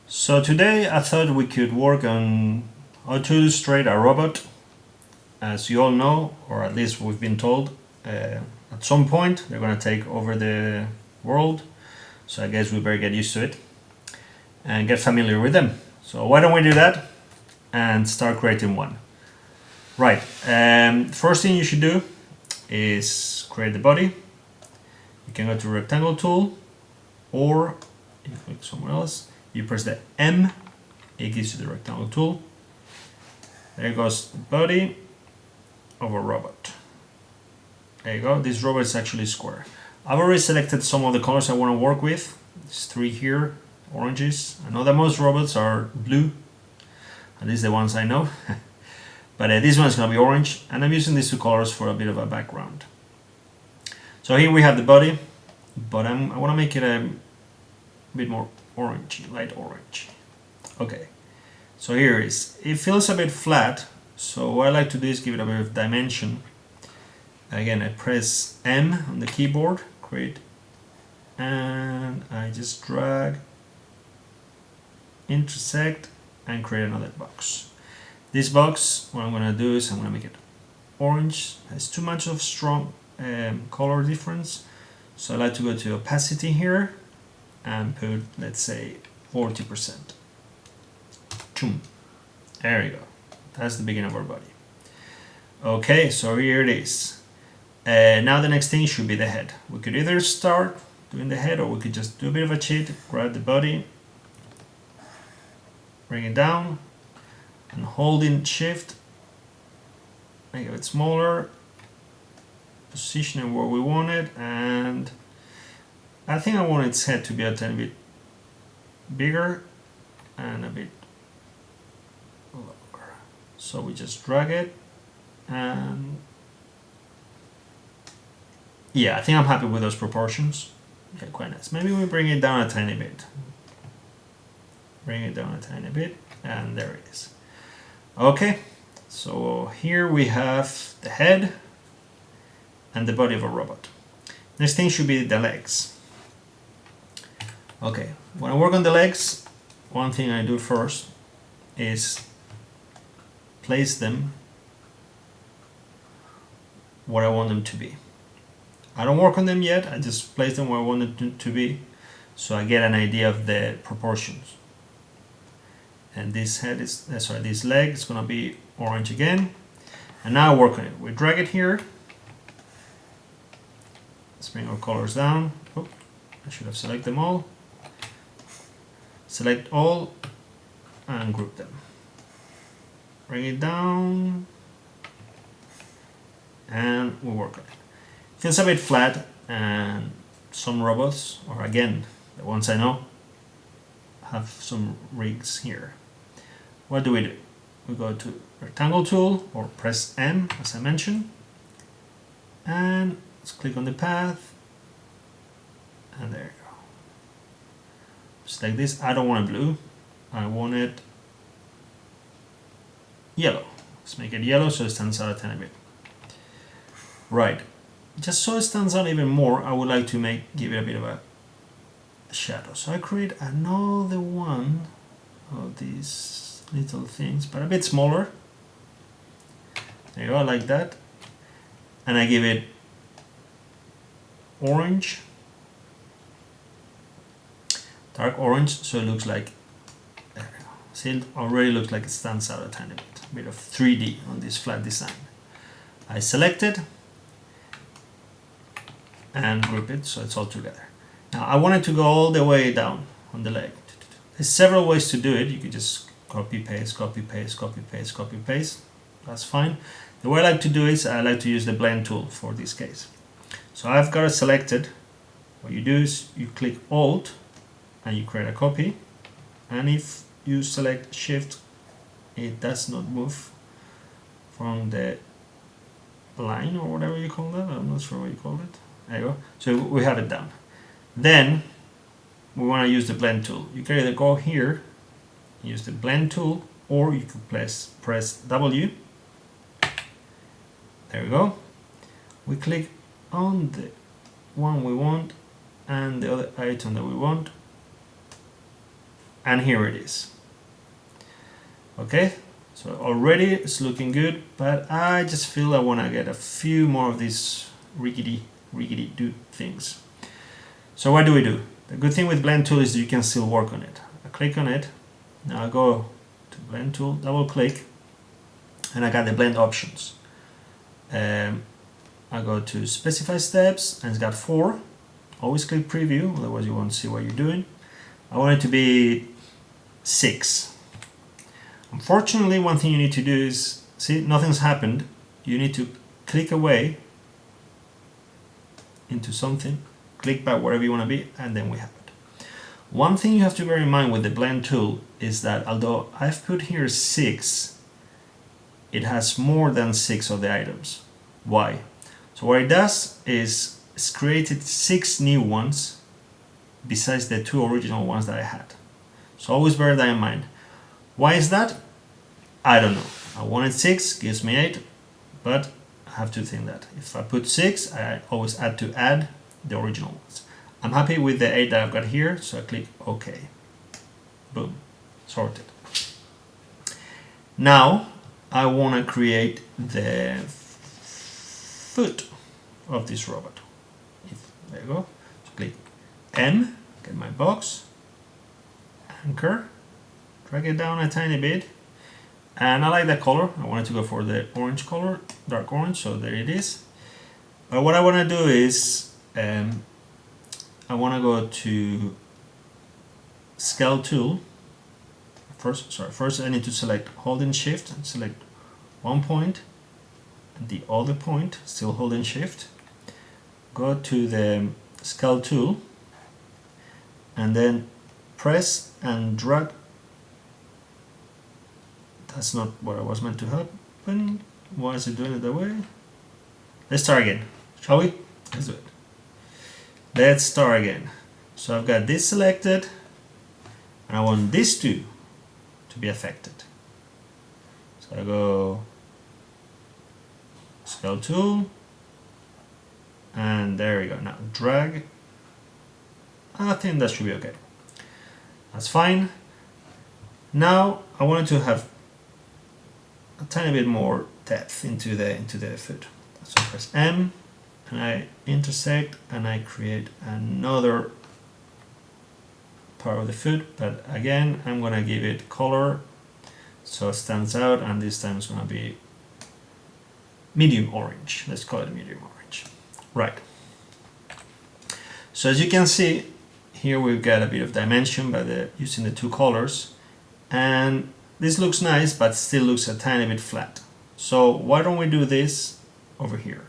So today I thought we could work on how to illustrate a robot. As you all know, or at least we've been told, at some point they're going to take over the world. So I guess we better get used to it and get familiar with them. So why don't we do that and start creating one? Right, first thing you should do is create the body. You can go to rectangle tool, or you click somewhere else. You press the M, it gives you the rectangle tool. There goes the body of a robot. There you go. This robot is actually square. I've already selected some of the colors I want to work with. There's 3 here, oranges. I know that most robots are blue, at least the ones I know. But this one's going to be orange, and I'm using these 2 colors for a bit of a background. So here we have the body, but I want to make it a bit more orangey, light orange. Okay, so here it is. It feels a bit flat, so what I like to do is give it a bit of dimension. Again, I press M on the keyboard, create, and I just drag, intersect, and create another box. This box, what I'm going to do is I'm going to make it orange. There's too much of strong color difference, so I like to go to opacity here and put, let's say, 40%. Choom. There you go. That's the beginning of our body. Okay, so here it is. Now the next thing should be the head. We could either start doing the head, or we could just do a bit of a cheat, grab the body, bring it down, and holding shift, make it a bit smaller, position it where we want it, and I think I want its head to be a tiny bit bigger and a bit longer. So we just drag it, and yeah, I think I'm happy with those proportions. Yeah, quite nice. Maybe we bring it down a tiny bit. Bring it down a tiny bit, and there it is. Okay, so here we have the head and the body of a robot. Next thing should be the legs. Okay, when I work on the legs, one thing I do first is place them where I want them to be. I don't work on them yet, I just place them where I want them to be, so I get an idea of the proportions. And this head is, this leg is going to be orange again. And now I work on it. We drag it here. Let's bring our colors down. Oh, I should have selected them all. Select all and group them. Bring it down. And we work on it. Feels a bit flat, and some robots, or again, the ones I know, have some rigs here. What do? We go to rectangle tool, or press M as I mentioned, and let's click on the path, and there you go. Just like this. I don't want it blue, I want it yellow. Let's make it yellow so it stands out a tiny bit. Right, just so it stands out even more, I would like to give it a bit of a shadow. So I create another one of these little things, but a bit smaller. There you go, like that. And I give it orange, dark orange, so it looks like, there we go. See, it already looks like it stands out a tiny bit. A bit of 3D on this flat design. I select it and group it so it's all together. Now I want it to go all the way down on the leg. There's several ways to do it. You could just copy paste, copy paste, copy paste, copy paste. That's fine. The way I like to do is I like to use the blend tool for this case. So I've got it selected. What you do is you click Alt and you create a copy, and if you select Shift, it does not move from the line or whatever you call that. I'm not sure what you call it. There you go. So we have it down. Then we want to use the blend tool. You can either go here, use the blend tool, or you can press W. There we go. We click on the one we want and the other item that we want. and here it is. Okay, so already it's looking good, but I just feel I want to get a few more of these riggedy do things. So what do we do? The good thing with blend tool is you can still work on it. I click on it, now I go to blend tool, double click, and I got the blend options. I go to specify steps, and it's got 4. Always click preview, otherwise you won't see what you're doing. I want it to be 6. Unfortunately, one thing you need to do is, see, nothing's happened. You need to click away into something, click back wherever you want to be, and then we have it. One thing you have to bear in mind with the blend tool is that although I've put here 6, it has more than 6 of the items. Why? So what it does is it's created 6 new ones besides the 2 original ones that I had. So always bear that in mind. Why is that? I don't know. I wanted 6, gives me 8, but I have to think that if I put 6, I always add the original ones. I'm happy with the 8 that I've got here, so I click OK. Boom, sorted. Now I want to create the foot of this robot. There you go. So click M, get my box, anchor, drag it down a tiny bit, and I like that color. I wanted to go for the orange color, dark orange, so there it is. But what I want to do is I want to go to scale tool. First I need to select holding shift and select one point and the other point, still holding shift. Go to the scale tool and then press and drag. That's not what I was meant to happen. Why is it doing it that way? Let's start again, shall we? Let's do it. Let's start again. So I've got this selected and I want these two to be affected. So I go scale tool and there we go. Now drag. I think that should be okay. That's fine. Now I wanted to have a tiny bit more depth into the foot. So I press M and I intersect and I create another part of the foot, but again I'm gonna give it color so it stands out, and this time it's gonna be medium orange. Let's call it medium orange. Right. So as you can see, here we've got a bit of dimension by using the 2 colors, and this looks nice but still looks a tiny bit flat. So why don't we do this over here?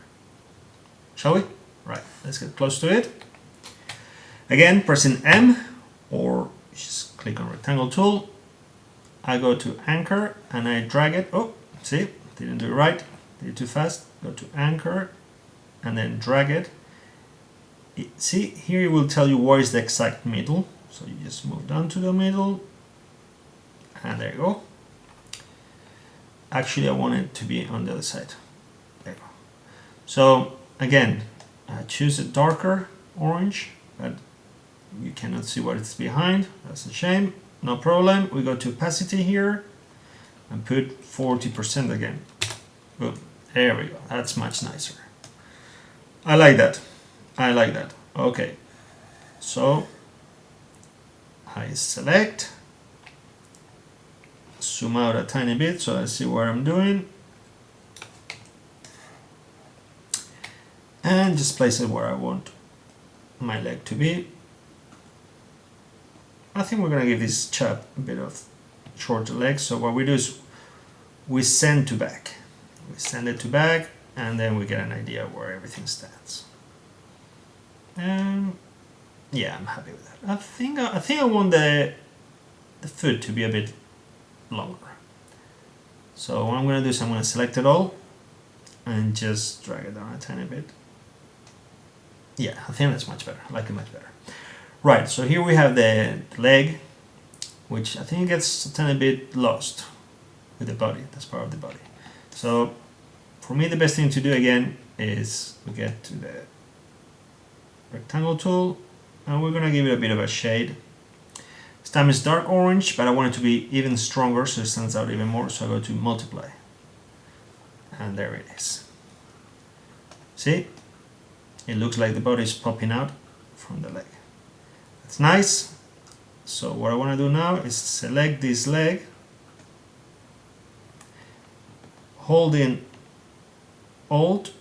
Shall we? Right, let's get close to it. Again, pressing M or just click on rectangle tool. I go to anchor and I drag it. Oh, see, didn't do it right, did it too fast. Go to anchor and then drag it. See, here it will tell you where is the exact middle. So you just move down to the middle and there you go. Actually, I want it to be on the other side. There you go. So again, I choose a darker orange, but you cannot see what it's behind. That's a shame. No problem. We go to opacity here and put 40% again. Boom. There we go. That's much nicer. I like that. I like that. Okay. So I select, zoom out a tiny bit so I see what I'm doing, and just place it where I want my leg to be. I think we're gonna give this chap a bit of shorter legs. So what we do is we send to back. We send it to back, and then we get an idea of where everything stands. And yeah, I'm happy with that. I think I want the foot to be a bit longer. So what I'm going to do is I'm going to select it all and just drag it down a tiny bit. Yeah, I think that's much better. I like it much better. Right, so here we have the leg, which I think gets a tiny bit lost with the body. That's part of the body. So for me, the best thing to do again is we get to the rectangle tool and we're going to give it a bit of a shade. This time it's dark orange, but I want it to be even stronger so it stands out even more. So I go to multiply. And there it is. See? It looks like the body is popping out from the leg. That's nice. So what I want to do now is select this leg, holding Alt,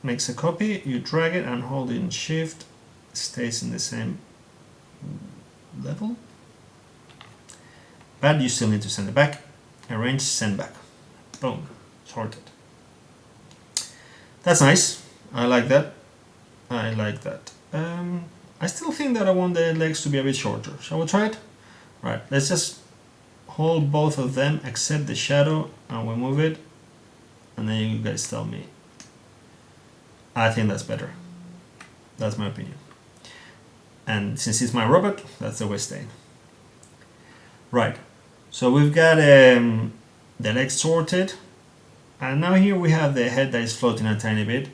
makes a copy, you drag it and holding Shift, stays in the same level. But you still need to send it back. Arrange, send back. Boom, sorted. That's nice. I like that. I like that. I still think that I want the legs to be a bit shorter. Shall we try it? Right, let's just hold both of them, accept the shadow, and we move it. And then you guys tell me. I think that's better. That's my opinion. And since it's my robot, that's the way it's staying. Right, so we've got the legs sorted. And now here we have the head that is floating a tiny bit.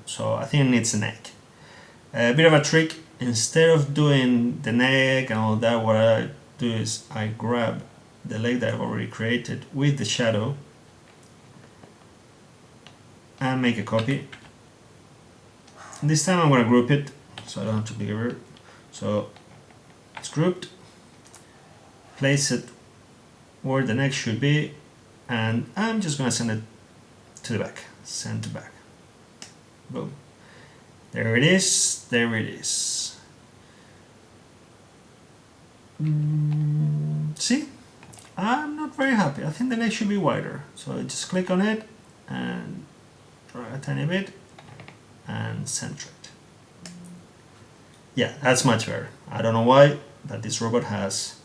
So I think it needs a neck. A bit of a trick, instead of doing the neck and all that, what I do is I grab the leg that I've already created with the shadow and make a copy. This time I'm going to group it so I don't have to be over. So it's grouped, place it where the neck should be, and I'm just going to send it to the back, send to back. Boom. There it is, there it is. See? I'm not very happy. I think the neck should be wider. So I just click on it and drag a tiny bit and center it. Yeah, that's much better. I don't know why, but this robot has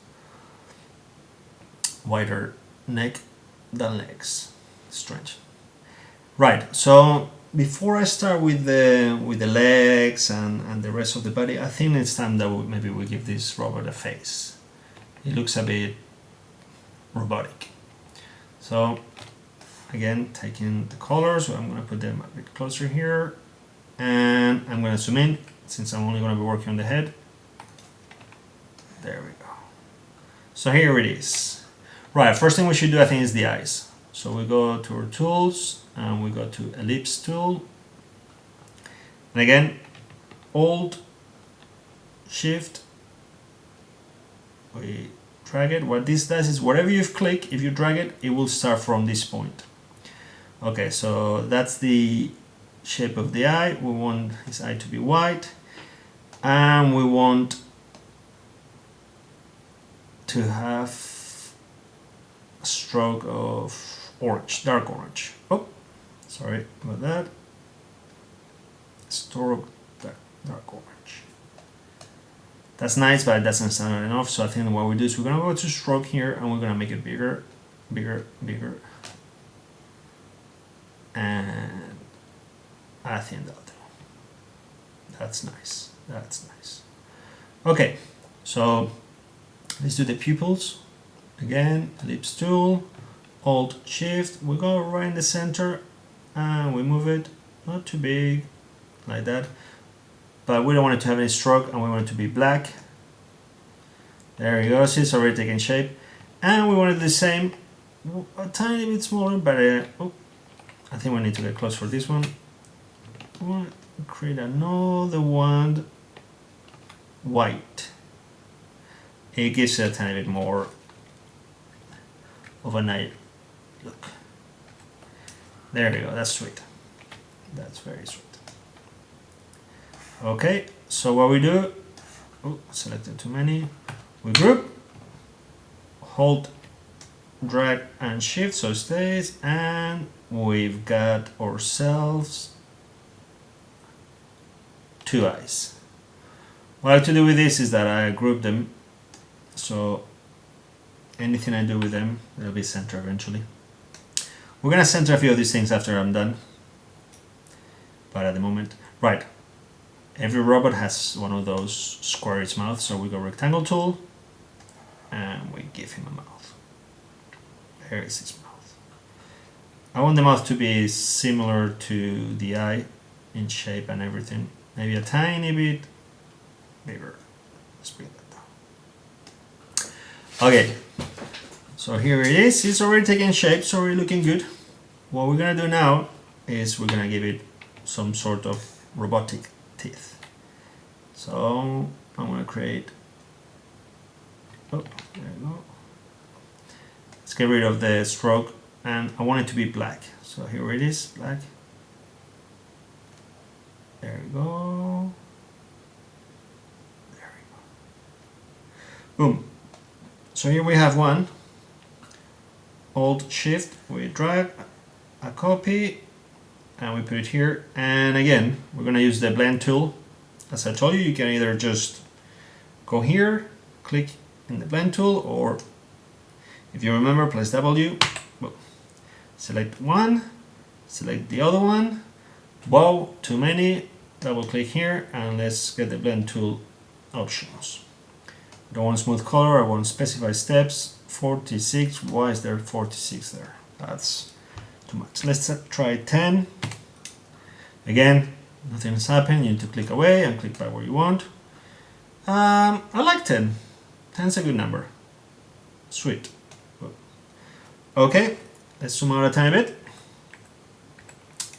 wider neck than legs. Strange. Right, so before I start with the legs and the rest of the body, I think it's time that maybe we give this robot a face. It looks a bit robotic. So again, taking the colors, so I'm going to put them a bit closer here, and I'm going to zoom in since I'm only going to be working on the head. There we go. So here it is. Right, first thing we should do, I think, is the eyes. So we go to our tools and we go to ellipse tool, and again Alt Shift, we drag it. What this does is whatever you've clicked, if you drag it, it will start from this point. Okay, so that's the shape of the eye. We want his eye to be white, and we want to have a stroke of orange, dark orange. Oh, sorry about that. Stroke dark orange. That's nice, but it doesn't sound out enough. So I think what we do is we're gonna go to stroke here, and we're gonna make it bigger, bigger, bigger. And I think that'll do. That's nice. That's nice. Okay, so let's do the pupils. Again, ellipse tool. Alt Shift, we go right in the center and we move it, not too big, like that, but we don't want it to have any stroke and we want it to be black. There you go, see, it's already taking shape, and we want it the same, a tiny bit smaller, but oh, I think we need to get close for this one. We want to create another one, white. It gives it a tiny bit more of a night look. There we go, that's sweet. That's very sweet. Okay, so what we do, oh, selected too many. We group, hold, drag and shift so it stays, and we've got ourselves two eyes. What I like to do with this is that I group them, so anything I do with them, they'll be centered eventually. We're gonna center a few of these things after I'm done, but at the moment, right, every robot has one of those squarish mouths, so we go rectangle tool, and we give him a mouth. There is his mouth. I want the mouth to be similar to the eye in shape and everything, maybe a tiny bit bigger. Let's bring that down. Okay, so here it is. It's already taking shape, it's already looking good. What we're gonna do now is we're gonna give it some sort of robotic teeth. So I'm gonna create, oh, there you go. Let's get rid of the stroke, and I want it to be black. So here it is, black. There we go. There we go. Boom. So here we have one. Alt Shift, we drag a copy and we put it here. And again, we're going to use the blend tool. As I told you, you can either just go here, click in the blend tool, or if you remember, press W, select one, select the other one. Wow, too many. Double click here and let's get the blend tool options. I don't want smooth color, I want specify steps. 46, why is there 46 there? That's too much. Let's try 10. Again, nothing's happened. You need to click away and click back where you want. I like 10. 10's a good number. Sweet. Okay, let's zoom out a tiny bit.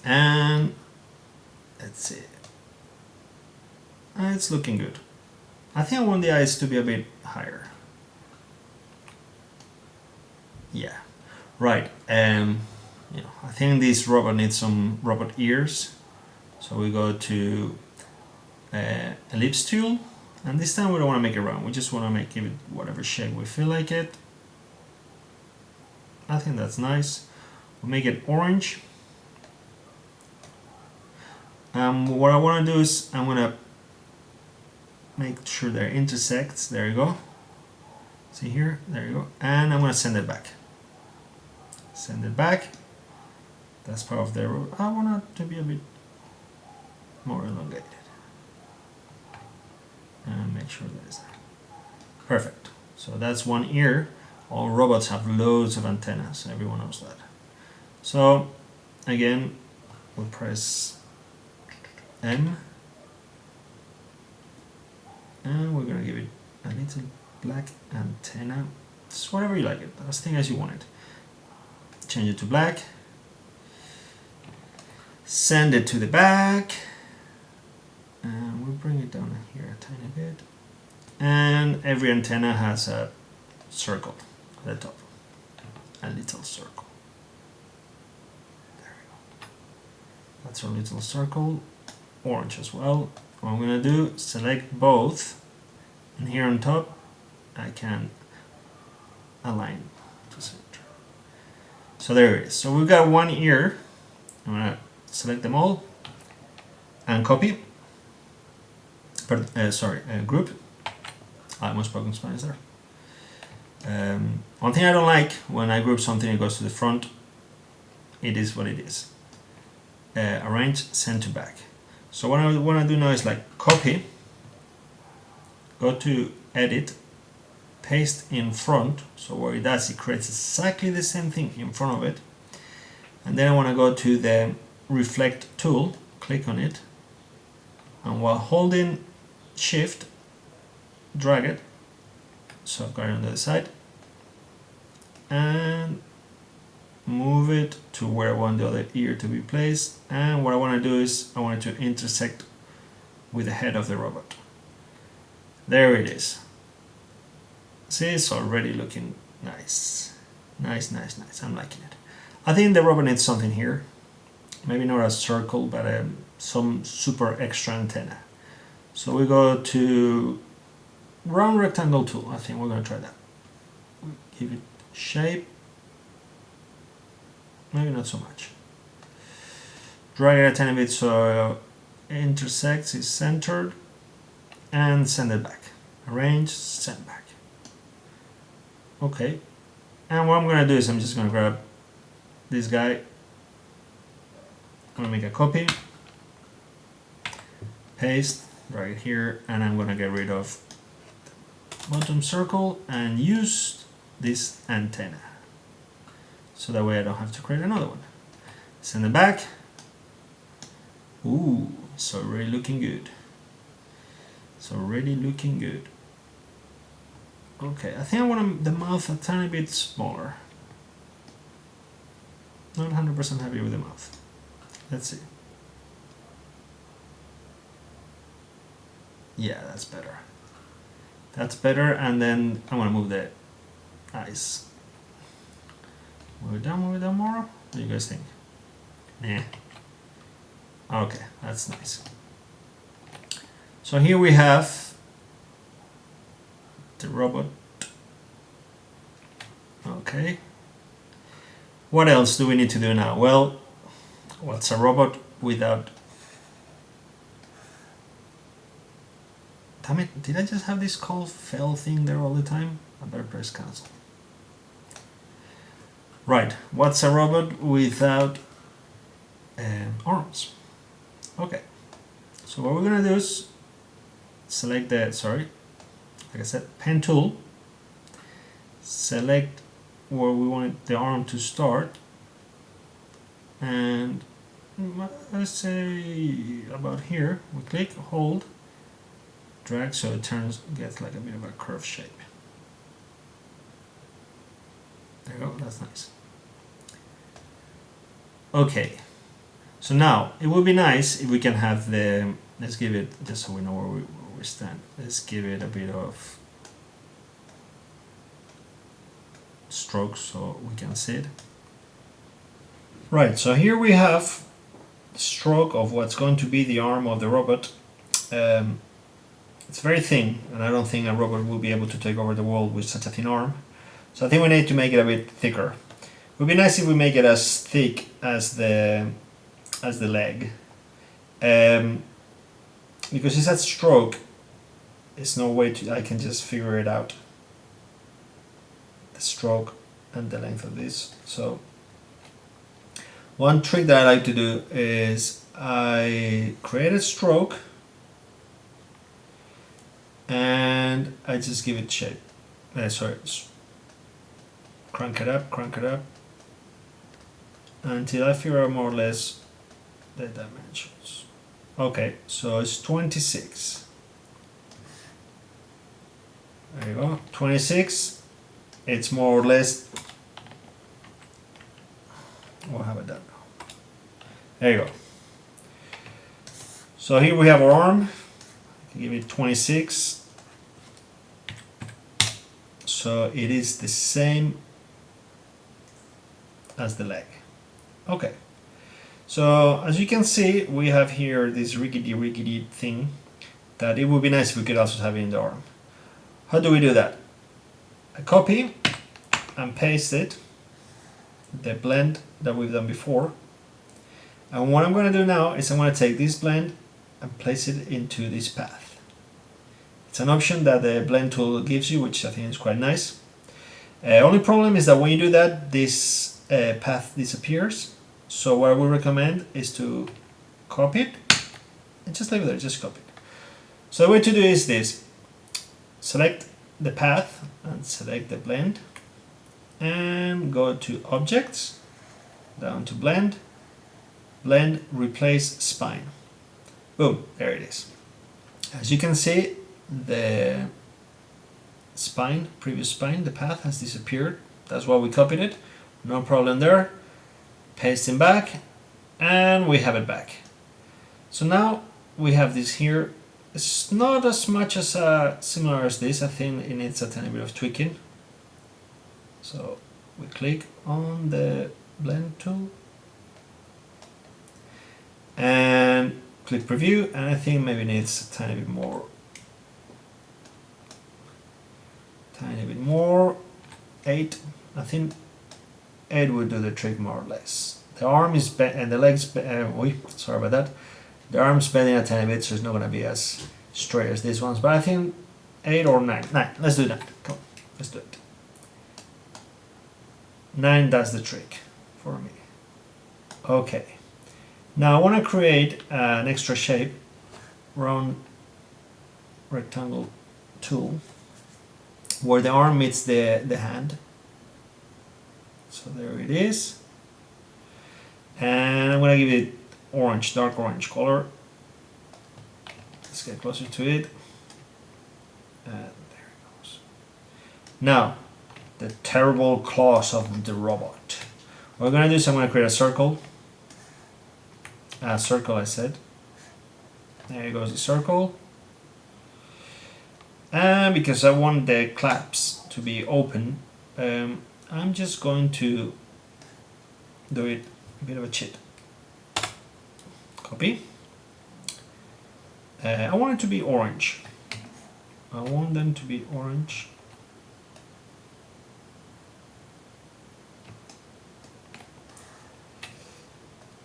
And let's see. It's looking good. I think I want the eyes to be a bit higher. Yeah, right. I think this robot needs some robot ears. So we go to ellipse tool, and this time we don't want to make it round. We just want to give it whatever shape we feel like it. I think that's nice. We'll make it orange. What I want to do is I'm going to make sure there intersects. There you go. See here? There you go. And I'm going to send it back. Send it back. That's part of the road. I want it to be a bit more elongated. And make sure that is there. Perfect. So that's one ear. All robots have loads of antennas. Everyone knows that. So again, we'll press M. And we're going to give it a little black antenna. It's whatever you like it, as thing as you want it. Change it to black. Send it to the back. And we'll bring it down here a tiny bit. And every antenna has a circle at the top. A little circle. There we go. That's our little circle. Orange as well. What I'm going to do, select both, and here on top I can align to center. So there it is. So we've got one ear. I'm going to select them all and copy. Group. I almost spoke in Spanish there. One thing I don't like when I group something, it goes to the front. It is what it is. Arrange, send to back. So what I want to do now is like copy, go to edit, paste in front. So what it does, it creates exactly the same thing in front of it. And then I want to go to the reflect tool, click on it, and while holding shift, drag it. So I've got it on the other side, and move it to where I want the other ear to be placed. And what I want to do is I want it to intersect with the head of the robot. There it is. See, it's already looking nice. Nice. I'm liking it. I think the robot needs something here. Maybe not a circle, but some super extra antenna. So we go to round rectangle tool. I think we're going to try that. Give it shape. Maybe not so much. Drag it a tiny bit so it intersects, is centered, and send it back. Arrange, send back. Okay. And what I'm going to do is I'm just going to grab this guy. I'm going to make a copy, paste, drag it here, and I'm going to get rid of bottom circle and use this antenna. So that way I don't have to create another one. Send it back. Ooh, it's already looking good. It's already looking good. Okay, I think I want the mouth a tiny bit smaller. Not 100% happy with the mouth. Let's see. Yeah, that's better. That's better, and then I'm gonna move the eyes. Move it down more. What do you guys think? Nah. Okay, that's nice. So here we have the robot. Okay. What else do we need to do now? Well, what's a robot without... Damn it, did I just have this call fail thing there all the time? I better press cancel. Right, what's a robot without arms? Okay, so what we're gonna do is select the, like I said, pen tool, select where we want the arm to start, and let's say about here, we click, hold, drag so it gets like a bit of a curved shape. There you go, that's nice. Okay, so now it would be nice if we can have the, let's give it, just so we know where we stand, let's give it a bit of strokes so we can see it. Right, so here we have the stroke of what's going to be the arm of the robot. It's very thin, and I don't think a robot will be able to take over the world with such a thin arm. So I think we need to make it a bit thicker. It would be nice if we make it as thick as the leg. Because it's that stroke, there's no way I can just figure it out. The stroke and the length of this. So one trick that I like to do is I create a stroke and I just give it shape. Crank it up until I figure out more or less the dimensions. Okay, so it's 26. There you go, 26. It's more or less. What have I done now? There you go. So here we have our arm. I can give it 26. So it is the same as the leg. Okay. So as you can see, we have here this rickety thing that it would be nice if we could also have it in the arm. How do we do that? I copy and paste it, the blend that we've done before. And what I'm going to do now is I'm going to take this blend and place it into this path. It's an option that the blend tool gives you, which I think is quite nice. Only problem is that when you do that, this path disappears. So what I would recommend is to copy it and just leave it there, just copy it. So the way to do is this: select the path and select the blend and go to objects, down to blend, replace spine. Boom, there it is. As you can see, the spine, previous spine, the path has disappeared. That's why we copied it. No problem there. Pasting back, and we have it back. So now we have this here. It's not as much as similar as this. I think it needs a tiny bit of tweaking. So we click on the blend tool and click preview, and I think maybe it needs a tiny bit more. 8. I think 8 would do the trick more or less. The arm is bent and the legs. Sorry about that. The arm's bending a tiny bit, so it's not going to be as straight as these ones. But I think 8 or 9. 9. Let's do 9. Come on, let's do it. 9 does the trick for me. Okay. Now I want to create an extra shape. Round rectangle tool where the arm meets the hand. So there it is. And I'm going to give it orange, dark orange color. Let's get closer to it. And there it goes. Now, the terrible claws of the robot. What I'm gonna do is I'm gonna create a circle. A circle, I said. There goes the circle. And because I want the claps to be open, I'm just going to do it a bit of a cheat. Copy. I want it to be orange. I want them to be orange.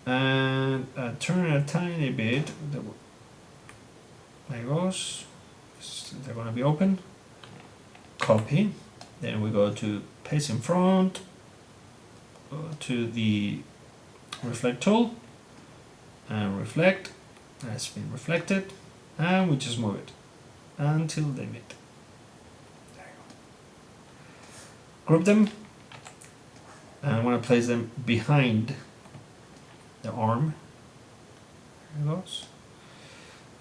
And turn it a tiny bit. There it goes. They're going to be open. Copy. Then we go to paste in front. Go to the reflect tool. And reflect. That's been reflected. And we just move it until they meet. There you go. Group them. And I want to place them behind the arm. There it goes.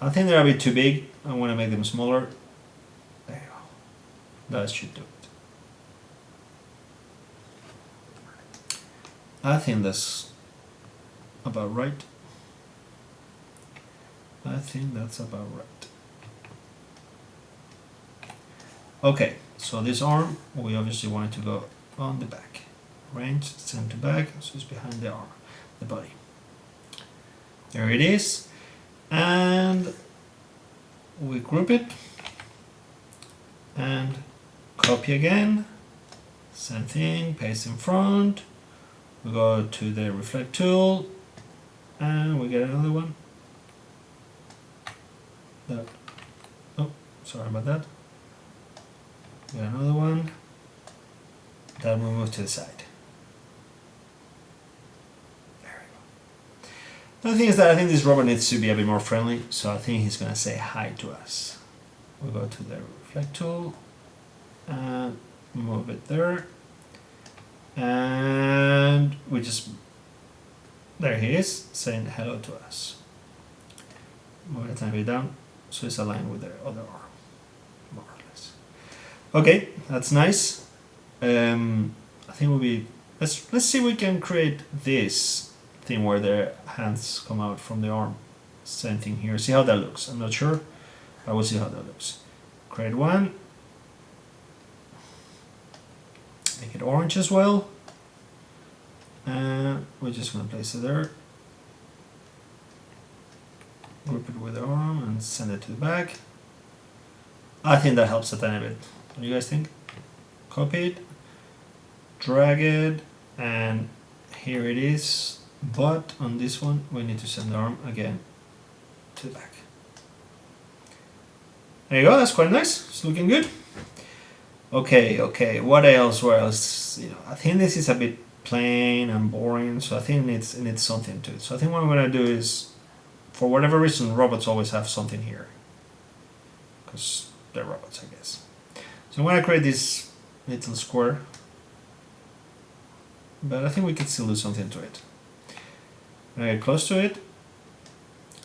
I think they're a bit too big. I want to make them smaller. There you go. That should do it. I think that's about right. I think that's about right. Okay, so this arm, we obviously want it to go on the back. Range, send to back, so it's behind the arm, the body. There it is. And we group it and copy again, same thing, paste in front, we go to the reflect tool and we get another one. That, oh, sorry about that. Get another one. That will move to the side. The thing is that I think this robot needs to be a bit more friendly, so I think he's going to say hi to us. We'll go to the reflect tool and move it there. And we just, there he is, saying hello to us. Move it a tiny bit down, so it's aligned with the other arm, more or less. Okay, that's nice. I think we'll be, let's see if we can create this thing where the hands come out from the arm. Same thing here. See how that looks. I'm not sure, but we'll see how that looks. Create one. Make it orange as well. And we're just going to place it there. Group it with the arm and send it to the back. I think that helps a tiny bit. What do you guys think? Copy it, drag it, and here it is. But on this one, we need to send the arm again to the back. There you go. That's quite nice. It's looking good. Okay. What else? What else? You know, I think this is a bit plain and boring, so I think it needs something to it. So I think what I'm gonna do is, for whatever reason, robots always have something here, because they're robots, I guess. So I'm gonna create this little square, but I think we can still do something to it. When I get close to it,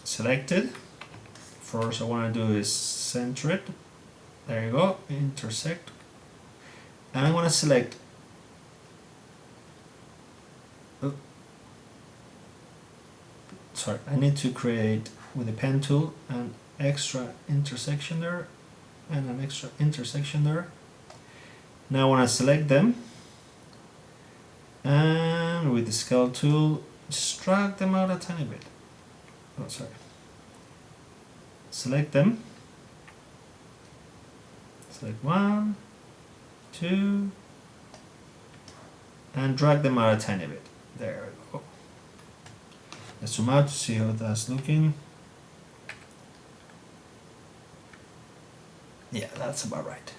select it. First I want to do is center it. There you go, intersect. And I want to select, sorry, I need to create with the pen tool an extra intersection there and an extra intersection there. Now I want to select them, and with the scale tool just drag them out a tiny bit. Oh, sorry. Select them. Select 1, 2, and drag them out a tiny bit. There we go. Let's zoom out to see how that's looking. Yeah, that's about right.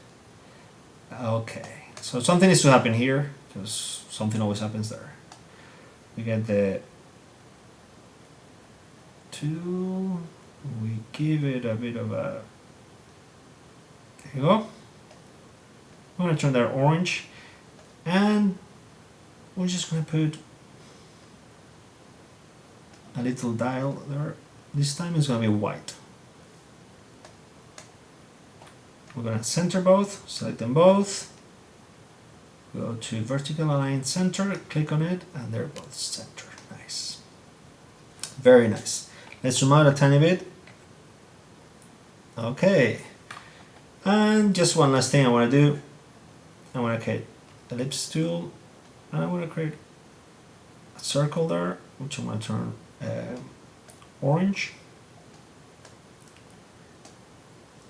Okay, so something needs to happen here, because something always happens there. We get the tool, we give it a bit of a, there you go. I'm going to turn that orange, and we're just going to put a little dial there. This time it's going to be white. We're going to center both, select them both, Go to vertical align center, click on it, and they're both center. Nice. Very nice. Let's zoom out a tiny bit. Okay. And just one last thing I want to do. I want to create ellipse tool, and I want to create a circle there, which I'm going to turn orange.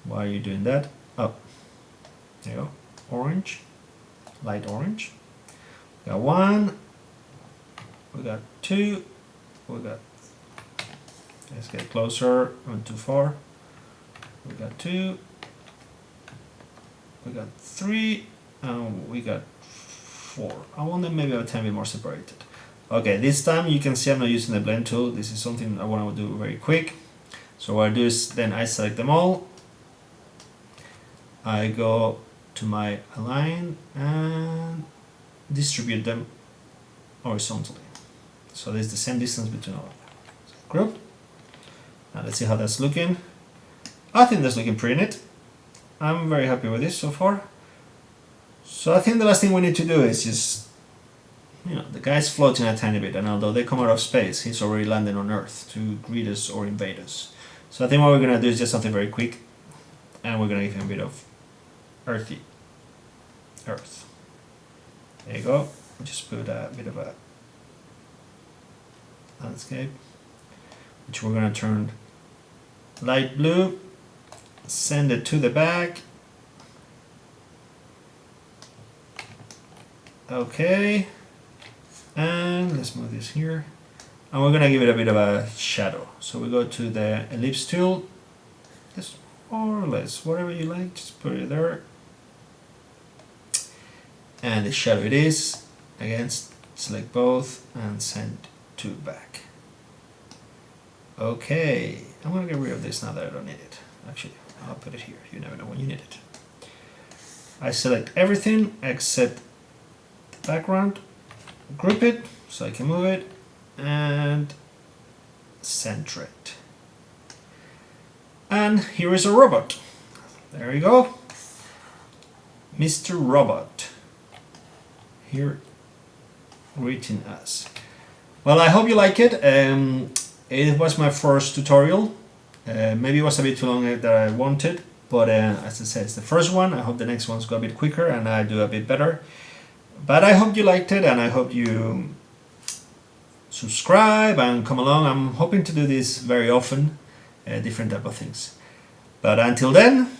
Why are you doing that? Oh, there you go. Orange, light orange. We got 1, we got 2, we got, let's get closer, not too far. We got 2, we got 3, and we got 4. I want them maybe a tiny bit more separated. Okay, this time you can see I'm not using the blend tool. This is something I want to do very quick. So what I do is then I select them all. I go to my align and distribute them horizontally. So there's the same distance between all of them. So group. Now let's see how that's looking. I think that's looking pretty neat. I'm very happy with this so far. So I think the last thing we need to do is just, the guy's floating a tiny bit, and although they come out of space, he's already landing on Earth to greet us or invade us. So I think what we're gonna do is just something very quick, and we're gonna give him a bit of earthy Earth. There you go. Just put a bit of a landscape, which we're gonna turn light blue, send it to the back. Okay, and let's move this here, and we're gonna give it a bit of a shadow. So we go to the ellipse tool, just more or less whatever you like, just put it there, and the shadow it is. Again, select both and send to back. Okay, I'm gonna get rid of this now that I don't need it. Actually, I'll put it here. You never know when you need it. I select everything except the background, group it so I can move it, and center it. And here is a robot. There we go. Mr. Robot. Here greeting us. Well, I hope you like it. It was my first tutorial. Maybe it was a bit too long that I wanted, but as I said, it's the first one. I hope the next ones go a bit quicker and I do a bit better. But I hope you liked it, and I hope you subscribe and come along. I'm hoping to do this very often, different type of things. But until then,